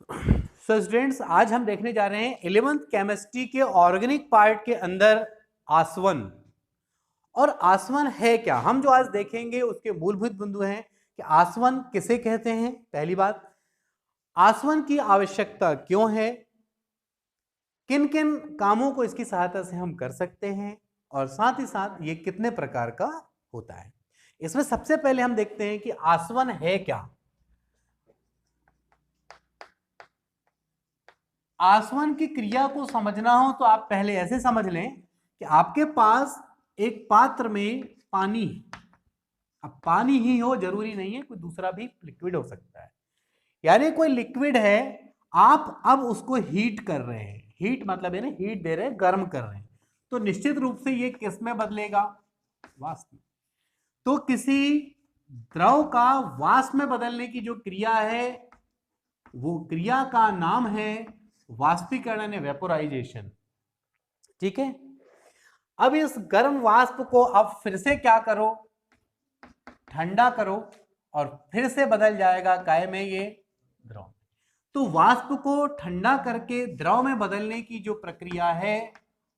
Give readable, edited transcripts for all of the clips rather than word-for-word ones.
So students, आज हम देखने जा रहे हैं 11th केमिस्ट्री के ऑर्गेनिक पार्ट के अंदर आसवन। और आसवन है क्या, हम जो आज देखेंगे उसके मूलभूत बिंदु हैं कि आसवन किसे कहते हैं, पहली बात, आसवन की आवश्यकता क्यों है, किन किन कामों को इसकी सहायता से हम कर सकते हैं, और साथ ही साथ ये कितने प्रकार का होता है। इसमें सबसे पहले हम देखते हैं कि आसवन है क्या। आसवन की क्रिया को समझना हो तो आप पहले ऐसे समझ लें कि आपके पास एक पात्र में पानी है। अब पानी ही हो जरूरी नहीं है, कोई दूसरा भी लिक्विड हो सकता है, यानी कोई लिक्विड है, आप अब उसको हीट कर रहे हैं। हीट मतलब है ना, हीट दे रहे हैं, गर्म कर रहे हैं, तो निश्चित रूप से ये किस में बदलेगा, वाष्प में। तो किसी द्रव का वाष्प में बदलने की जो क्रिया है वो क्रिया का नाम है वाष्पीकरण यानी वेपोराइजेशन। ठीक है, अब इस गर्म वाष्प को अब फिर से क्या करो, ठंडा करो, और फिर से बदल जाएगा काय में, ये द्रव। तो वाष्प को ठंडा करके द्रव में बदलने की जो प्रक्रिया है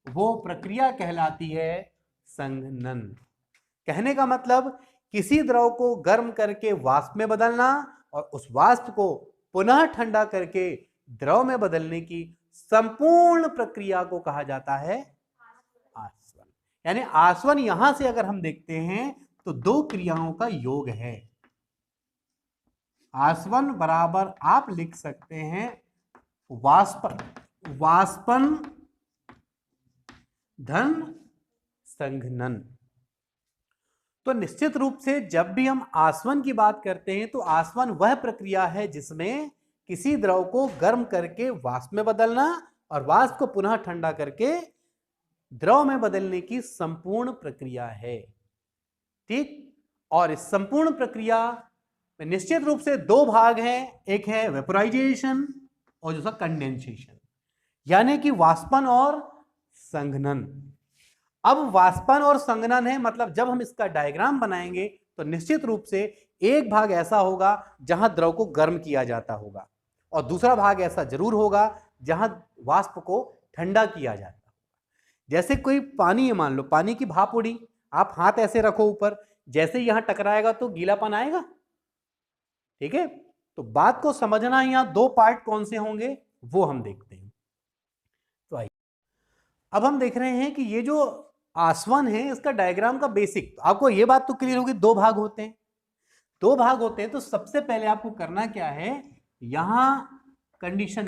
वो प्रक्रिया कहलाती है संघनन। कहने का मतलब किसी द्रव को गर्म करके वाष्प में बदलना और उस वाष्प को पुनः ठंडा करके द्रव में बदलने की संपूर्ण प्रक्रिया को कहा जाता है आसवन। यानी आसवन यहां से अगर हम देखते हैं तो दो क्रियाओं का योग है। आसवन बराबर आप लिख सकते हैं वाष्पन धन संघनन। तो निश्चित रूप से जब भी हम आसवन की बात करते हैं तो आसवन वह प्रक्रिया है जिसमें किसी द्रव को गर्म करके वाष्प में बदलना और वाष्प को पुनः ठंडा करके द्रव में बदलने की संपूर्ण प्रक्रिया है। ठीक, और इस संपूर्ण प्रक्रिया में निश्चित रूप से दो भाग हैं, एक है वेपोराइजेशन और दूसरा कंडेंसेशन, यानी कि वाष्पन और संघनन। अब वाष्पन और संघनन है, मतलब जब हम इसका डायग्राम बनाएंगे तो निश्चित रूप से एक भाग ऐसा होगा जहां द्रव को गर्म किया जाता होगा और दूसरा भाग ऐसा जरूर होगा जहां वाष्प को ठंडा किया जाता होगा। जैसे कोई पानी है, मान लो पानी की भाप उड़ी, आप हाथ ऐसे रखो ऊपर, जैसे यहां टकराएगा तो गीलापन आएगा। ठीक है, तो बात को समझना, यहां दो पार्ट कौन से होंगे वो हम देखते हैं। तो आइए अब हम देख रहे हैं कि ये जो आसवन है इसका डायग्राम का बेसिक, आपको ये बात तो क्लियर होगी, दो भाग होते हैं। दो भाग होते हैं तो सबसे पहले आपको करना क्या है, यहां कंडीशन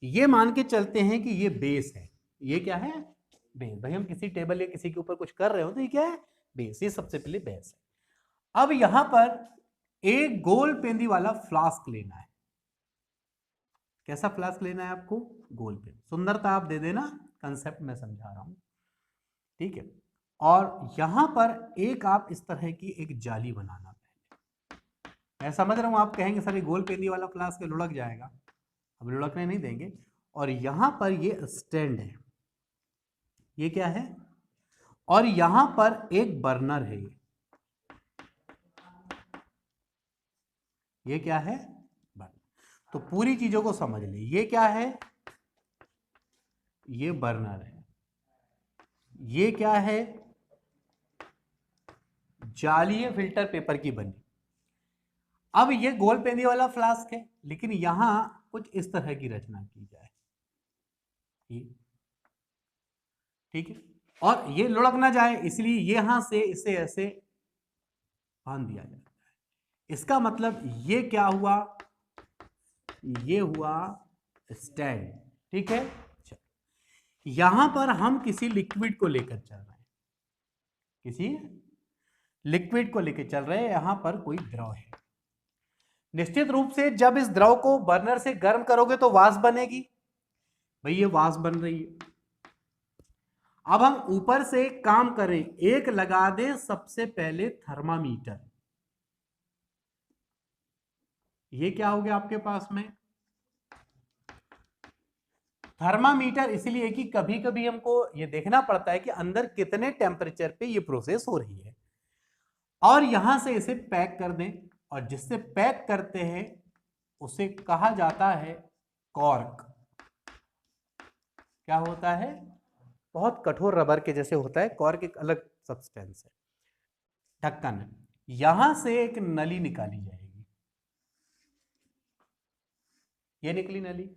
ये मान के चलते हैं कि ये बेस है। ये क्या है, बेस। भाई हम किसी टेबल या किसी के ऊपर कुछ कर रहे हो तो ये क्या है, बेस। ये सबसे पहले बेस है। अब यहां पर एक गोल पेंदी वाला फ्लास्क लेना है। कैसा फ्लास्क लेना है आपको, गोल पेन। सुंदरता आप दे देना, कंसेप्ट मैं समझा रहा हूं। ठीक है, और यहां पर एक आप इस तरह की एक जाली बनाना। मैं समझ रहा हूं आप कहेंगे सर ये गोल पेंदी वाला फ्लास्क लुढ़क जाएगा, अब लुढ़कने नहीं देंगे। और यहां पर ये स्टैंड है, ये क्या है, और यहां पर एक बर्नर है, ये क्या है, बर्नर। तो पूरी चीजों को समझ ले, ये क्या है, ये बर्नर है, ये क्या है, जाली है फिल्टर पेपर की बनी। अब ये गोल पेंदी वाला फ्लास्क है, लेकिन यहां कुछ इस तरह की रचना की जाए, ठीक है, और ये लुढ़क ना जाए इसलिए यहां से इसे ऐसे बांध दिया जाता है। इसका मतलब ये क्या हुआ, ये हुआ स्टैंड। ठीक है, यहां पर हम किसी लिक्विड को लेकर चल रहे हैं, किसी लिक्विड को लेकर चल रहे हैं, यहां पर कोई द्रव है। निश्चित रूप से जब इस द्रव को बर्नर से गर्म करोगे तो वाष्प बनेगी, भाई ये वाष्प बन रही है। अब हम ऊपर से एक काम करें, एक लगा दें सबसे पहले थर्मामीटर। ये क्या हो गया आपके पास में, थर्मामीटर। इसलिए कि कभी कभी हमको ये देखना पड़ता है कि अंदर कितने टेम्परेचर पे ये प्रोसेस हो रही है। और यहां से इसे पैक कर दें, और जिससे पैक करते हैं उसे कहा जाता है कॉर्क। क्या होता है? बहुत कठोर रबर के जैसे होता है, कॉर्क एक अलग सब्सटेंस है। ढक्कन, यहां से एक नली निकाली जाएगी, ये निकली नली।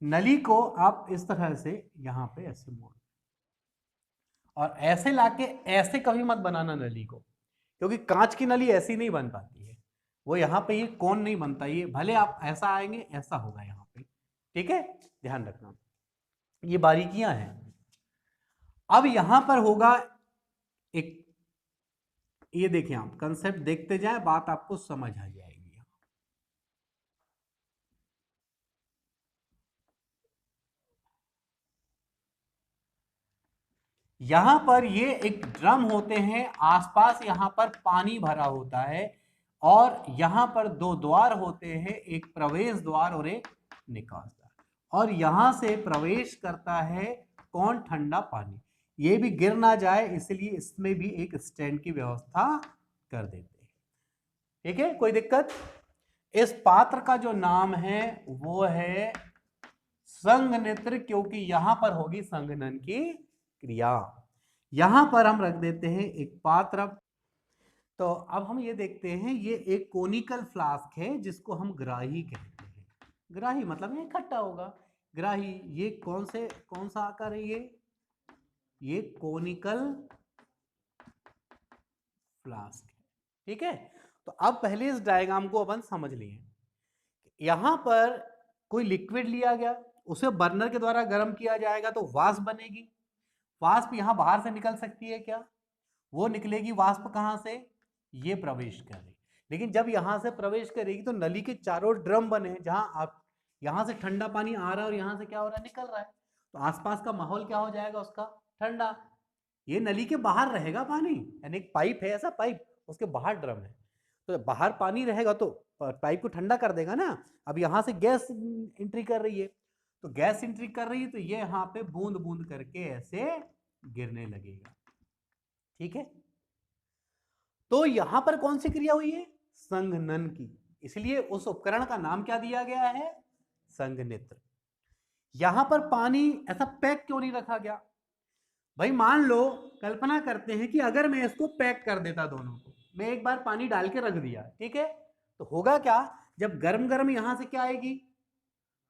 नली को आप इस तरह से यहां पे ऐसे मोड़, और ऐसे लाके ऐसे कभी मत बनाना नली को, क्योंकि कांच की नली ऐसी नहीं बन पाती है, वो यहां पे ये कौन नहीं बनता, ये भले आप ऐसा आएंगे ऐसा होगा यहां पे, ठीक है, ध्यान रखना, ये बारीकियां हैं। अब यहां पर होगा एक, ये देखिए आप कंसेप्ट देखते जाए, बात आपको समझ आ जाएगी। यहां पर ये एक ड्रम होते हैं, आसपास यहां पर पानी भरा होता है, और यहां पर दो द्वार होते हैं, एक प्रवेश द्वार और एक निकास द्वार, और यहां से प्रवेश करता है कौन? ठंडा पानी। ये भी गिर ना जाए इसलिए इसमें भी एक स्टैंड की व्यवस्था कर देते हैं, ठीक है, कोई दिक्कत? इस पात्र का जो नाम है वो है संघनित्र, क्योंकि यहां पर होगी संघनन की क्रिया। यहां पर हम रख देते हैं एक पात्र। तो अब हम ये देखते हैं, ये एक कोनिकल फ्लास्क है जिसको हम ग्राही कहते हैं। ग्राही मतलब ये इकट्ठा होगा, ग्राही। ये कौन सा आकार है? ये कोनिकल फ्लास्क है, ठीक है। तो अब पहले इस डायग्राम को अपन समझ लिए। यहां पर कोई लिक्विड लिया गया, उसे बर्नर के द्वारा गर्म किया जाएगा तो वाष्प बनेगी। वाष्प यहां बाहर से निकल सकती है क्या? वो निकलेगी वाष्प कहां से? ये प्रवेश करेगी। लेकिन जब यहां से प्रवेश करेगी तो नली के चारों ड्रम बने, जहां आप यहां से ठंडा पानी आ रहा है और यहां से क्या हो रहा है? निकल रहा है। तो आसपास का माहौल क्या हो जाएगा उसका? ठंडा। ये नली के बाहर रहेगा पानी, यानी एक पाइप है, ऐसा पाइप, उसके बाहर ड्रम है, तो बाहर पानी रहेगा तो पाइप को ठंडा कर देगा ना। अब यहां से गैस एंट्री कर रही है, तो गैस एंट्री कर रही है तो ये यहां पे बूंद बूंद करके ऐसे गिरने लगेगा, ठीक है। तो यहां पर कौन सी क्रिया हुई है? संघनन की। इसलिए उस उपकरण का नाम क्या दिया गया है? संघनित्र। यहां पर पानी ऐसा पैक क्यों नहीं रखा गया? भाई मान लो, कल्पना करते हैं कि अगर मैं इसको पैक कर देता दोनों को, मैं एक बार पानी डाल के रख दिया, ठीक है, तो होगा क्या? जब गर्म गर्म यहां से क्या आएगी?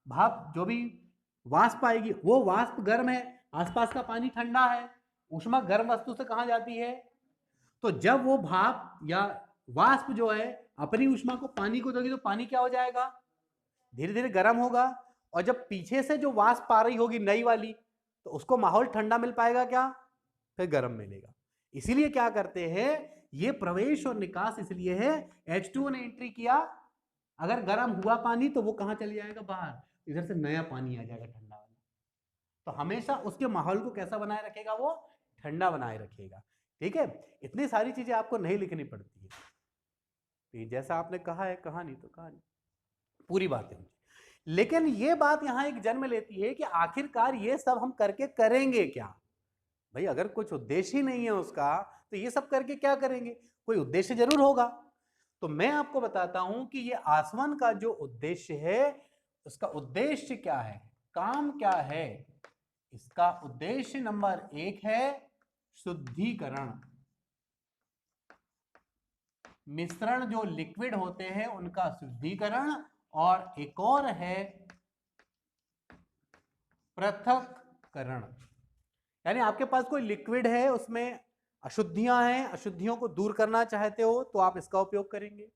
भाप, जो भी वाष्प आएगी, वो वाष्प गर्म है, आसपास का पानी ठंडा है, ऊष्मा गर्म वस्तु से कहां जाती है? तो जब वो भाप या वाष्प जो है अपनी ऊष्मा को पानी को देगी तो पानी क्या हो जाएगा? धीरे धीरे गर्म होगा, और जब पीछे से जो वाष्प आ रही होगी नई वाली, तो उसको माहौल ठंडा मिल पाएगा क्या? फिर गर्म मिलेगा। इसीलिए क्या करते हैं, ये प्रवेश और निकास इसलिए है, H2O ने एंट्री किया, अगर गर्म हुआ पानी तो वो कहां चले जाएगा? बाहर, इधर से नया पानी आ जाएगा ठंडा वाला। तो हमेशा उसके माहौल को कैसा बनाए रखेगा? वो ठंडा बनाए रखेगा, ठीक है। इतनी सारी चीजें आपको नहीं लिखनी पड़ती है, जैसा आपने कहा है कहानी तो कहानी पूरी बात है। लेकिन ये बात यहां एक जन्म लेती है कि आखिरकार ये सब हम करके करेंगे क्या? भाई अगर कुछ उद्देश्य ही नहीं है उसका, तो ये सब करके क्या करेंगे? कोई उद्देश्य जरूर होगा। तो मैं आपको बताता हूं कि ये आसवन का जो उद्देश्य है, उसका उद्देश्य क्या है, काम क्या है? इसका उद्देश्य नंबर 1 है शुद्धिकरण। मिश्रण जो लिक्विड होते हैं उनका शुद्धिकरण, और एक और है पृथक्करण। यानी आपके पास कोई लिक्विड है, उसमें अशुद्धियां हैं, अशुद्धियों को दूर करना चाहते हो तो आप इसका उपयोग करेंगे।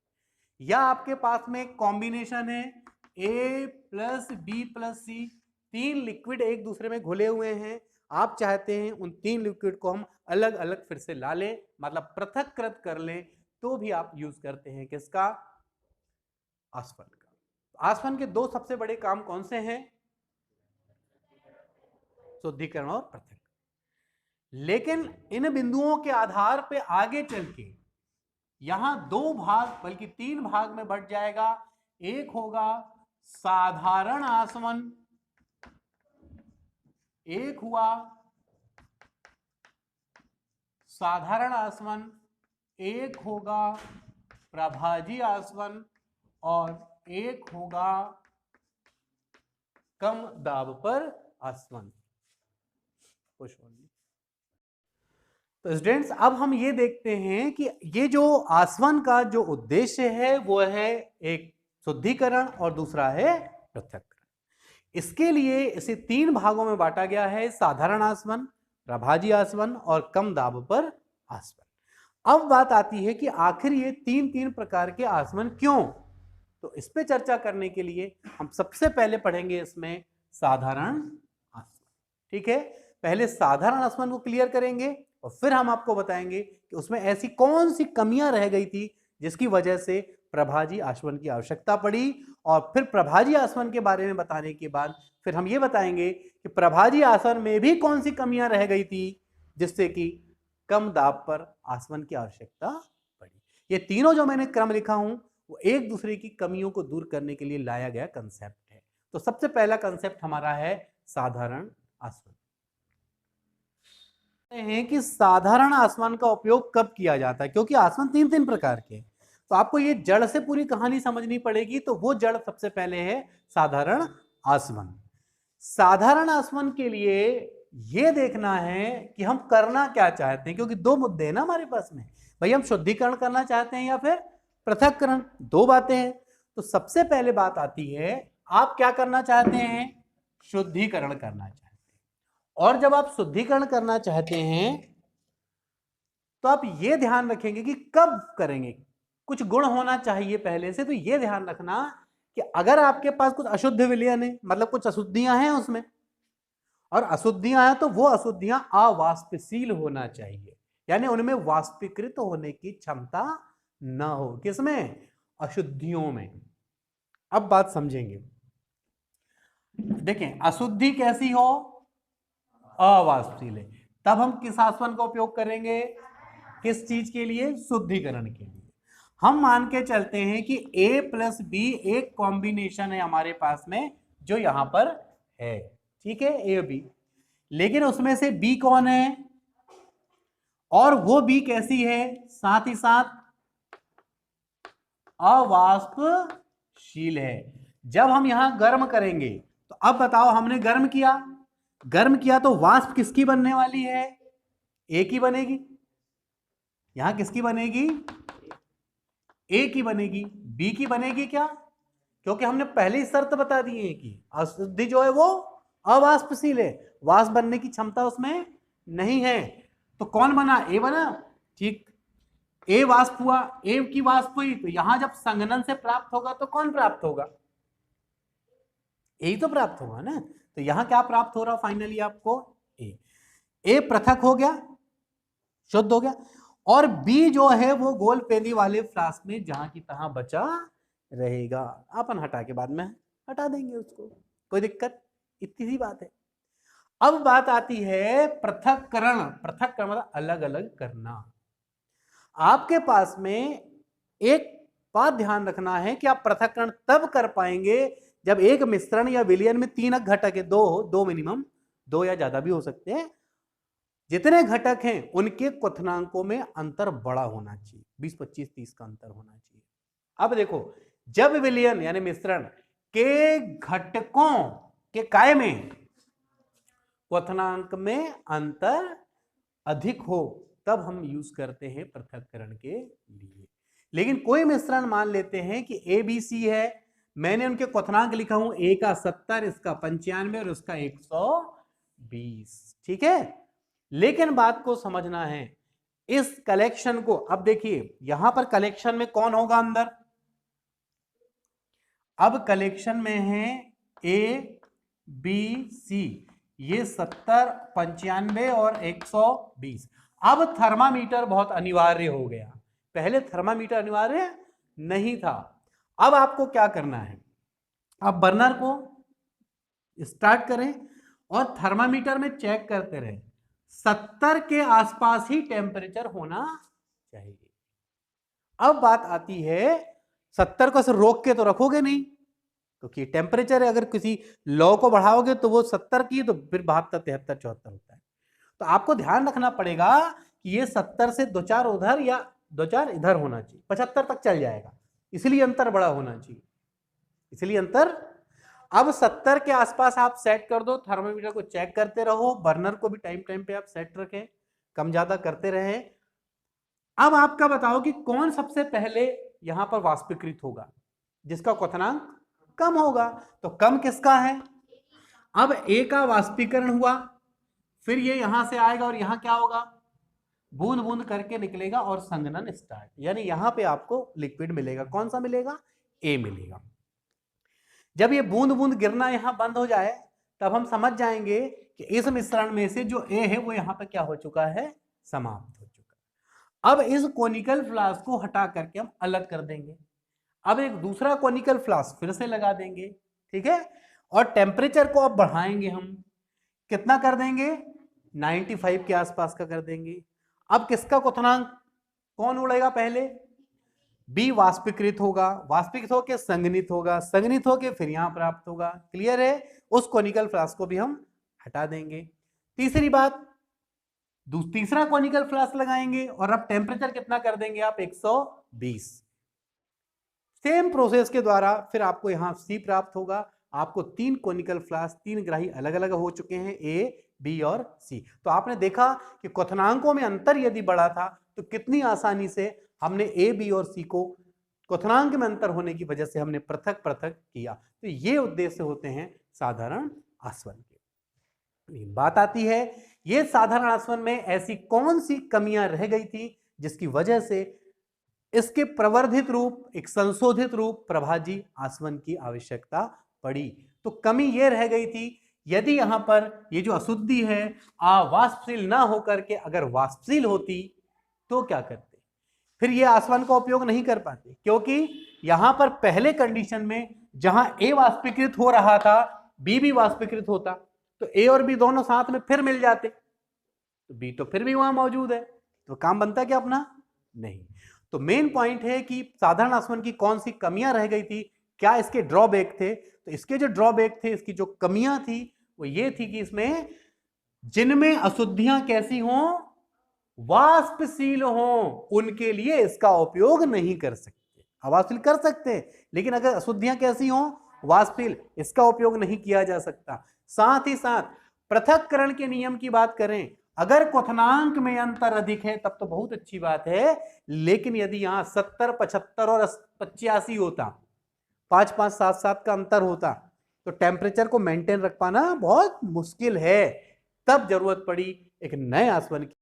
या आपके पास में कॉम्बिनेशन है A plus B plus C, 3 liquid एक दूसरे में घुले हुए हैं, आप चाहते हैं उन 3 लिक्विड को हम अलग अलग फिर से ला लें, मतलब पृथक्कृत कर लें, तो भी आप यूज करते हैं किसका? आसवन का। आसवन के 2 सबसे बड़े काम कौन से हैं? शुद्धिकरण और पृथक। लेकिन इन बिंदुओं के आधार पे आगे चल के यहां 2 भाग बल्कि 3 भाग में बढ़ जाएगा। एक होगा साधारण आसवन, एक हुआ साधारण आसवन, एक होगा प्रभाजी आसवन और एक होगा कम दाब पर आसवन। तो स्टूडेंट्स अब हम ये देखते हैं कि ये जो आसवन का जो उद्देश्य है वो है एक शुद्धिकरण और दूसरा है पृथक्करण। इसके लिए इसे 3 भागों में बांटा गया है, साधारण आसवन, प्रभाजी आसवन और कम दाब पर आसवन। अब बात आती है कि आखिर ये 3 प्रकार के आसवन क्यों? तो इस पे चर्चा करने के लिए हम सबसे पहले पढ़ेंगे इसमें साधारण आसवन। ठीक है, पहले साधारण आसवन को क्लियर करेंगे और फिर हम आपको बताएंगे कि उसमें ऐसी कौन सी कमियां रह गई थी जिसकी वजह से प्रभाजी आसवन की आवश्यकता पड़ी, और फिर प्रभाजी आसवन के बारे में बताने के बाद फिर हम ये बताएंगे कि प्रभाजी आसवन में भी कौन सी कमियां रह गई थी जिससे कि कम दाब पर आसवन की आवश्यकता पड़ी। ये तीनों जो मैंने क्रम लिखा हूं वो एक दूसरे की कमियों को दूर करने के लिए लाया गया कंसेप्ट है। तो सबसे पहला कंसेप्ट हमारा है साधारण आसवन। हैं कि साधारण आसवन का उपयोग कब किया जाता है, क्योंकि आसवन 3 प्रकार के, तो आपको ये जड़ से पूरी कहानी समझनी पड़ेगी। तो वो जड़ सबसे पहले है साधारण आसवन। साधारण आसवन के लिए ये देखना है कि हम करना क्या चाहते हैं, क्योंकि 2 मुद्दे हैं ना हमारे पास में, भाई हम शुद्धिकरण करना चाहते हैं या फिर पृथक्करण, 2 बातें हैं। तो सबसे पहले बात आती है आप क्या करना चाहते हैं, शुद्धिकरण करना चाहते हैं। और जब आप शुद्धिकरण करना चाहते हैं तो आप ये ध्यान रखेंगे कि कब करेंगे, कुछ गुण होना चाहिए पहले से। तो ये ध्यान रखना कि अगर आपके पास कुछ अशुद्ध विलयन है, मतलब कुछ अशुद्धियां हैं उसमें, और अशुद्धियां हैं तो वो अशुद्धियां अवाष्पशील होना चाहिए, यानी उनमें वाष्पीकृत होने की क्षमता ना हो। किसमें? अशुद्धियों में। अब बात समझेंगे, देखें अशुद्धि कैसी हो, अवाष्पशील है, तब हम किस आसवन का उपयोग करेंगे, किस चीज के लिए, शुद्धिकरण के लिए। हम मान के चलते हैं कि A प्लस B एक कॉम्बिनेशन है हमारे पास में जो यहां पर है, ठीक है, A और B, लेकिन उसमें से B कौन है और वो B कैसी है, साथ ही साथ अवाष्पशील है। जब हम यहां गर्म करेंगे तो अब बताओ, हमने गर्म किया तो वाष्प किसकी बनने वाली है, A की बनेगी। यहां किसकी बनेगी, A की बनेगी। B की बनेगी क्या, क्योंकि हमने पहले ही शर्त बता दी है कि अशुद्धि जो है वो अवाष्पशील है, वाष्प बनने की क्षमता उसमें नहीं है। तो कौन बना, A बना, ठीक, A वाष्प हुआ, A की वाष्प हुई, तो यहां जब संघनन से प्राप्त होगा तो कौन प्राप्त होगा, A तो प्राप्त होगा ना। तो यहां क्या प्राप्त हो रहा फाइनली आपको, A पृथक हो गया, शुद्ध हो गया, और B जो है वो गोल पेंदी वाले फ्लास्क में जहां की तहां बचा रहेगा। अपन हटा के बाद में हटा देंगे उसको, कोई दिक्कत, इतनी सी बात है। अब बात आती है पृथक्करण। पृथक्करण मतलब अलग अलग करना। आपके पास में एक बात ध्यान रखना है कि आप पृथक्करण तब कर पाएंगे जब एक मिश्रण या विलयन में 3 घटक है, दो मिनिमम, 2 या ज्यादा भी हो सकते हैं। जितने घटक हैं उनके क्वथनांकों में अंतर बड़ा होना चाहिए, 20, 25, 30 का अंतर होना चाहिए। अब देखो, जब विलयन यानी मिश्रण के घटकों के काय में क्वथनांक में अंतर अधिक हो तब हम यूज करते हैं पृथक्करण के लिए। लेकिन कोई मिश्रण मान लेते हैं कि ABC है, मैंने उनके क्वथनांक लिखा हूं, A का 70, इसका 95 और उसका 120, ठीक है। लेकिन बात को समझना है, इस कलेक्शन को, अब देखिए यहां पर कलेक्शन में कौन होगा अंदर, अब कलेक्शन में है ABC, ये 70, 95 और 120। अब थर्मामीटर बहुत अनिवार्य हो गया, पहले थर्मामीटर अनिवार्य नहीं था। अब आपको क्या करना है, आप बर्नर को स्टार्ट करें और थर्मामीटर में चेक करते रहे, 70 के आसपास ही टेम्परेचर होना चाहिए। अब बात आती है, 70 को सिर्फ रोक के तो रखोगे नहीं, क्योंकि टेम्परेचर अगर किसी लॉ को बढ़ाओगे तो वो 70 की, तो फिर 72, 73, 74 होता है। तो आपको ध्यान रखना पड़ेगा कि ये 70 से 2-4 उधर या दो चार इधर होना चाहिए, 75 तक चल जाएगा, इसलिए अंतर बड़ा होना चाहिए, इसलिए अंतर। अब 70 के आसपास आप सेट कर दो, थर्मामीटर को चेक करते रहो, बर्नर को भी टाइम टाइम पे आप सेट रखें, कम ज्यादा करते रहे। अब आपका बताओ कि कौन सबसे पहले यहां पर वाष्पीकृत होगा, जिसका क्वथनांक कम होगा। तो कम किसका है, अब ए का वाष्पीकरण हुआ, फिर ये यहां से आएगा और यहां क्या होगा, बूंद बूंद करके निकलेगा और संघनन स्टार्ट, यानी यहां पे आपको लिक्विड मिलेगा। कौन सा मिलेगा, ए मिलेगा। जब ये बूंद बूंद गिरना यहां बंद हो जाए तब हम समझ जाएंगे कि इस मिश्रण में से जो ए है वो यहां पर क्या हो चुका है, समाप्त हो चुका है। अब इस कोनिकल फ्लास्क को हटा करके हम अलग कर देंगे, अब एक दूसरा कोनिकल फ्लास्क फिर से लगा देंगे, ठीक है। और टेम्परेचर को अब बढ़ाएंगे हम, कितना कर देंगे, 95 के आसपास का कर देंगे। अब किसका क्वथनांक कौन उड़ेगा, पहले बी वाष्पीकृत होगा, वाष्पीकृत होकर संघनित होगा, संघनित होकर फिर यहां प्राप्त होगा। क्लियर है, उस कोनिकल फ्लास्क को भी हम हटा देंगे। तीसरी बात, तीसरा कोनिकल फ्लास्क लगाएंगे और अब टेम्परेचर कितना कर देंगे आप, 120। सेम प्रोसेस के द्वारा फिर आपको यहां सी प्राप्त होगा। आपको 3 कोनिकल फ्लास्क, 3 ग्राही अलग अलग हो चुके हैं, ए बी और सी। तो आपने देखा कि क्वथनांकों में अंतर यदि बड़ा था तो कितनी आसानी से हमने ए बी और सी को क्वथनांक में अंतर होने की वजह से हमने पृथक पृथक किया। तो ये उद्देश्य होते हैं साधारण आसवन के। बात आती है ये साधारण आसवन में ऐसी कौन सी कमियां रह गई थी जिसकी वजह से इसके प्रवर्धित रूप, एक संशोधित रूप प्रभाजी आसवन की आवश्यकता पड़ी। तो कमी यह रह गई थी, यदि यहां पर ये जो अशुद्धि है वाष्पशील ना होकर के अगर वाष्पशील होती तो क्या करते, फिर ये आसवन का उपयोग नहीं कर पाते, क्योंकि यहां पर पहले कंडीशन में जहां ए वाष्पीकृत हो रहा था बी भी वाष्पीकृत होता, तो ए और बी दोनों साथ में फिर मिल जाते, तो बी तो फिर भी वहां मौजूद है, तो काम बनता क्या अपना, नहीं। तो मेन पॉइंट है कि साधारण आसवन की कौन सी कमियां रह गई थी, क्या इसके ड्रॉबैक थे। तो इसके जो ड्रॉबैक थे, इसकी जो कमियां थी वो ये थी कि इसमें जिनमें अशुद्धियां कैसी हों, वाष्पशील हों, उनके लिए इसका उपयोग नहीं कर सकते। अवाष्पशील कर सकते हैं लेकिन अगर अशुद्धियां कैसी हों, वाष्पशील, इसका उपयोग नहीं किया जा सकता। साथ ही साथ पृथक्करण के नियम की बात करें, अगर क्वथनांक में अंतर अधिक है तब तो बहुत अच्छी बात है, लेकिन यदि यहां 70, 75 और 85 होता, 5, 5, 7, 7 का अंतर होता, तो टेम्परेचर को मेंटेन रख पाना बहुत मुश्किल है। तब जरूरत पड़ी एक नए आसवन की।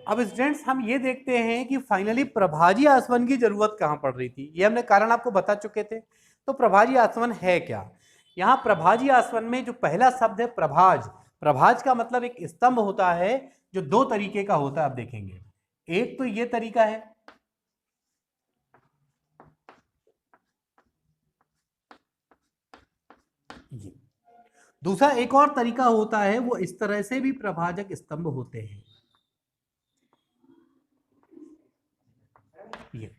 अब स्टूडेंट्स हम ये देखते हैं कि फाइनली प्रभाजी आसवन की जरूरत कहां पड़ रही थी, ये हमने कारण आपको बता चुके थे। तो प्रभाजी आसवन है क्या, यहां प्रभाजी आसवन में जो पहला शब्द है प्रभाज, प्रभाज का मतलब एक स्तंभ होता है जो 2 तरीके का होता है, आप देखेंगे। एक तो ये तरीका है, ये दूसरा एक और तरीका होता है, वो इस तरह से भी प्रभाजक स्तंभ होते हैं, ये।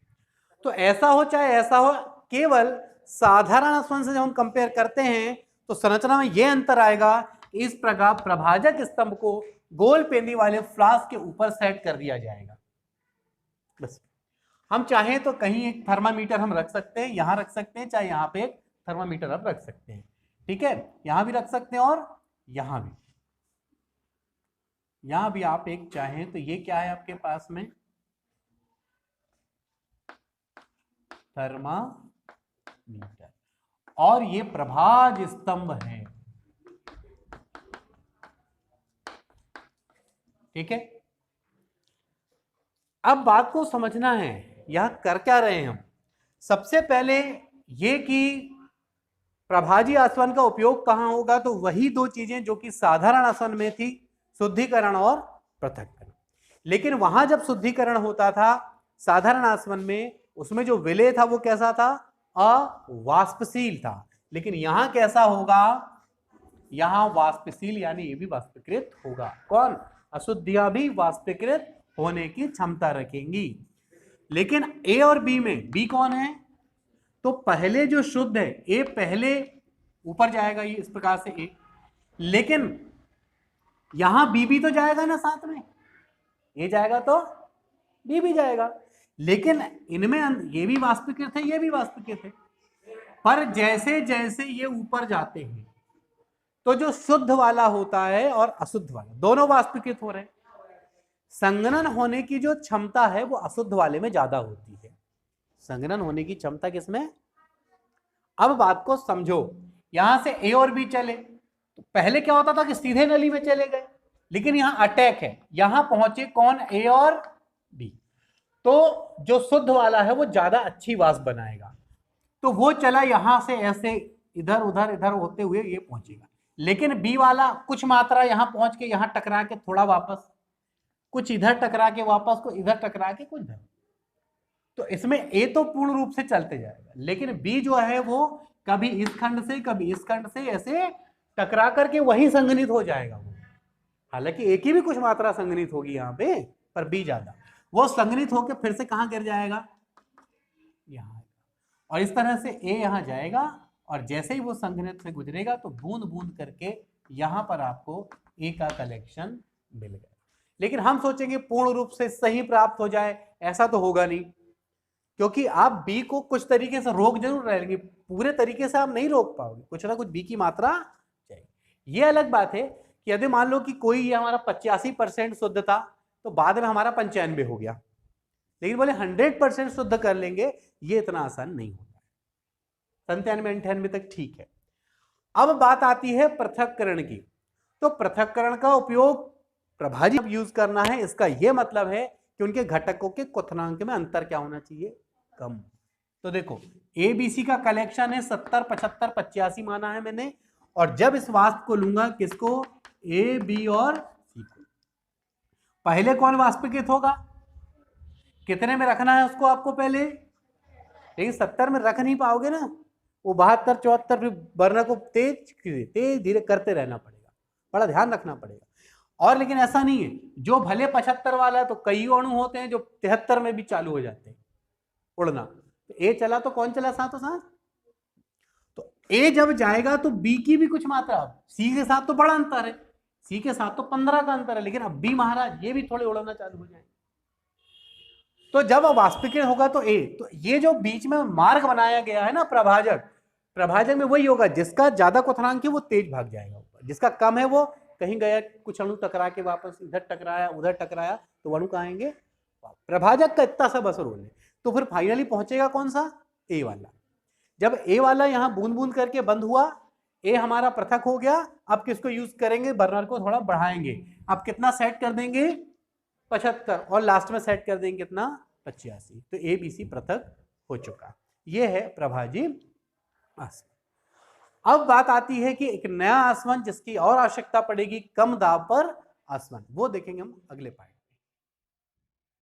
तो ऐसा हो चाहे ऐसा हो, केवल साधारण आसवन से जब हम कंपेयर करते हैं तो संरचना में यह अंतर आएगा, इस प्रकार प्रभाजक स्तंभ को गोल पेंदी वाले फ्लास्क के ऊपर सेट कर दिया जाएगा। बस हम चाहें तो कहीं एक थर्मामीटर हम रख सकते हैं, यहां रख सकते हैं, चाहे यहां पे एक थर्मामीटर आप रख सकते हैं, ठीक है, यहां भी रख सकते हैं और यहां भी आप एक चाहें तो ये क्या है आपके पास में, थर्मामीटर, और ये प्रभाज स्तंभ है, ठीक है। अब बात को समझना है, यहां कर क्या रहे हैं हम। सबसे पहले ये कि प्रभाजी आसवन का उपयोग कहां होगा, तो वही 2 चीजें जो कि साधारण आसवन में थी, शुद्धिकरण और पृथक्करण। लेकिन वहां जब शुद्धिकरण होता था साधारण आसवन में, उसमें जो विलेय था वो कैसा था, अवाष्पशील था। लेकिन यहां कैसा होगा, यहां वाष्पशील, यानी ये भी वाष्पीकृत होगा। कौन, अशुद्धियां भी वाष्पीकृत होने की क्षमता रखेंगी। लेकिन ए और बी में, बी कौन है, तो पहले जो शुद्ध है ए पहले ऊपर जाएगा, ये इस प्रकार से ए, लेकिन यहां बी भी तो जाएगा ना साथ में, ए जाएगा तो बी भी जाएगा। लेकिन इनमें ये भी वाष्पीकृत है, ये भी वाष्पीकृत है, पर जैसे जैसे ये ऊपर जाते हैं तो जो शुद्ध वाला होता है और अशुद्ध वाला दोनों वाष्पीकृत हो रहे हैं। संघनन होने की जो क्षमता है वो अशुद्ध वाले में ज्यादा होती है। संघनन होने की क्षमता किसमें? अब बात को समझो, यहां से ए और बी चले तो पहले क्या होता था कि सीधे नली में चले गए, लेकिन यहां अटैक है, यहां पहुंचे कौन? ए और बी। तो जो शुद्ध वाला है वो ज्यादा अच्छी वाष्प बनाएगा, तो वो चला यहां से ऐसे इधर उधर इधर होते हुए ये पहुंचेगा। लेकिन बी वाला कुछ मात्रा यहां पहुंच के यहां टकरा के थोड़ा वापस, कुछ इधर टकरा के वापस, को इधर टकरा के कुछ इधर। तो इसमें ए तो पूर्ण रूप से चलते जाएगा, लेकिन बी जो है वो कभी इस खंड से कभी इस खंड से ऐसे टकरा करके वही संघनित हो जाएगा वो। हालांकि ए की भी कुछ मात्रा संघनित होगी यहाँ पे, पर बी ज्यादा, वो संघनित होकर फिर से कहां गिर जाएगा? यहाँ। और इस तरह से ए यहां जाएगा और जैसे ही वो संघनित से गुजरेगा तो बूंद बूंद करके यहां पर आपको ए का कलेक्शन मिल गया। लेकिन हम सोचेंगे पूर्ण रूप से सही प्राप्त हो जाए, ऐसा तो होगा नहीं, क्योंकि आप बी को कुछ तरीके से रोक जरूर रहेंगे, पूरे तरीके से आप नहीं रोक पाओगे, कुछ ना कुछ बी की मात्रा चाहिए। ये अलग बात है कि यदि मान लो कि कोई ये हमारा 85% शुद्ध था तो बाद में हमारा 95 हो गया, लेकिन बोले 100% शुद्ध कर लेंगे, ये इतना आसान नहीं होता है। 97-98 तक ठीक है। अब बात आती है पृथक्करण की। तो पृथक्करण का उपयोग प्रभाजी यूज करना है, इसका यह मतलब है कि उनके घटकों के क्वथनांक में अंतर क्या होना चाहिए? कम। तो देखो ए बी सी का कलेक्शन है 70, 75, 85 माना है मैंने, और जब इस वाष्प को लूंगा, किसको? ए बी और सी को, पहले कौन वाष्पीकृत होगा? कितने में रखना है उसको आपको पहले? लेकिन 70 में रख नहीं पाओगे ना, वो 72, 74 फिर बर्नर को तेज धीरे करते रहना पड़ेगा, बड़ा ध्यान रखना पड़ेगा। और लेकिन ऐसा नहीं है, जो भले 75 वाला है तो कई अणु होते हैं जो 73 में भी चालू हो जाते हैं उड़ना। तो ए चला तो कौन चला साथों साथ? तो ए जब जाएगा तो बी की भी कुछ मात्रा, सी के साथ तो बड़ा अंतर है, सी के साथ तो 15 का अंतर है, लेकिन अब बी महाराज ये भी थोड़े उड़ना चालू हो जाए। तो जब वाष्पीकरण होगा तो ए, तो ये जो बीच में मार्ग बनाया गया है ना प्रभाजक, प्रभाजक में वही होगा, जिसका ज्यादा क्वथनांक है वो तेज भाग जाएगा ऊपर, जिसका कम है वो कहीं गया, कुछ अणु टकरा के वापस इधर टकराया उधर टकराया, तो अणु कहाँ आएंगे? प्रभाजक का इतना सा बस रोल है। तो फिर फाइनली पहुंचेगा कौन सा? ए वाला। जब ए वाला यहां बूंद बूंद करके बंद हुआ, ए हमारा पृथक हो गया, अब किसको यूज करेंगे? बर्नर को थोड़ा बढ़ाएंगे। अब कितना सेट कर देंगे? 75, और लास्ट में सेट कर देंगे कितना? 85। तो ए बी सी पृथक हो चुका। यह है प्रभाजी आसवन। अब बात आती है कि एक नया आसवन जिसकी और आवश्यकता पड़ेगी, कम दाब पर आसवन, वो देखेंगे हम अगले पार्ट।